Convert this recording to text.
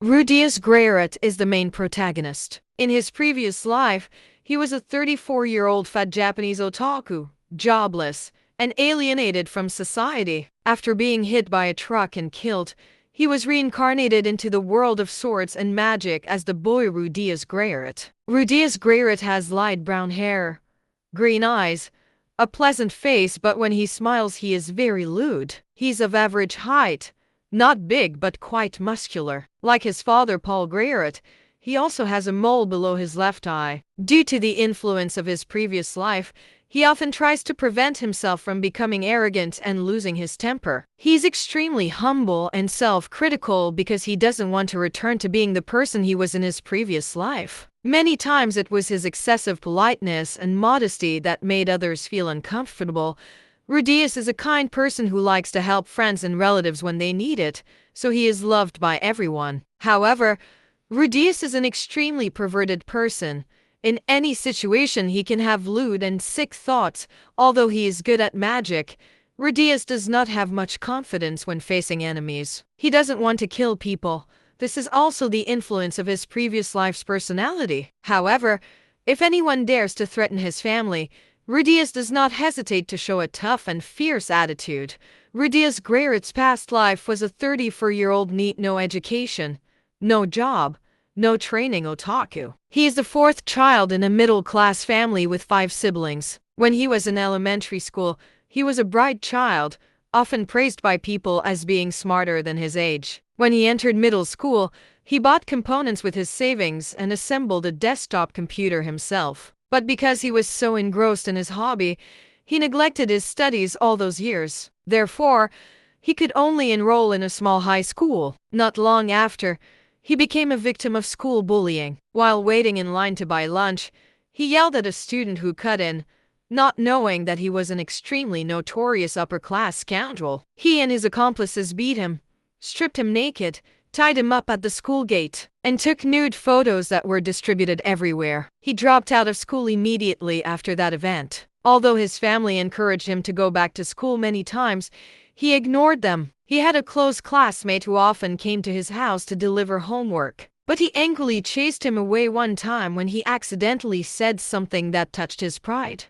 Rudeus Greyrat is the main protagonist. In his previous life, he was a 34-year-old fat Japanese otaku, jobless, and alienated from society. After being hit by a truck and killed, he was reincarnated into the world of swords and magic as the boy Rudeus Greyrat. Rudeus Greyrat has light brown hair, green eyes, a pleasant face, but when he smiles he is very lewd. He's of average height, not big but quite muscular. Like his father Paul Greyrat, he also has a mole below his left eye. Due to the influence of his previous life, he often tries to prevent himself from becoming arrogant and losing his temper. He's extremely humble and self-critical because he doesn't want to return to being the person he was in his previous life. Many times it was his excessive politeness and modesty that made others feel uncomfortable. Rudeus is a kind person who likes to help friends and relatives when they need it, so he is loved by everyone. However, Rudeus is an extremely perverted person. In any situation he can have lewd and sick thoughts. Although he is good at magic, Rudeus does not have much confidence when facing enemies. He doesn't want to kill people. This is also the influence of his previous life's personality. However, if anyone dares to threaten his family, Rudeus does not hesitate to show a tough and fierce attitude. Rudeus Greyrat's past life was a 34-year-old neat, no education, no job, no training otaku. He is the fourth child in a middle-class family with 5 siblings. When he was in elementary school, he was a bright child, often praised by people as being smarter than his age. When he entered middle school, he bought components with his savings and assembled a desktop computer himself. But because he was so engrossed in his hobby, he neglected his studies all those years. Therefore, he could only enroll in a small high school. Not long after, he became a victim of school bullying. While waiting in line to buy lunch, he yelled at a student who cut in, not knowing that he was an extremely notorious upper-class scoundrel. He and his accomplices beat him, stripped him naked, tied him up at the school gate, and took nude photos that were distributed everywhere. He dropped out of school immediately after that event. Although his family encouraged him to go back to school many times, he ignored them. He had a close classmate who often came to his house to deliver homework, but he angrily chased him away one time when he accidentally said something that touched his pride.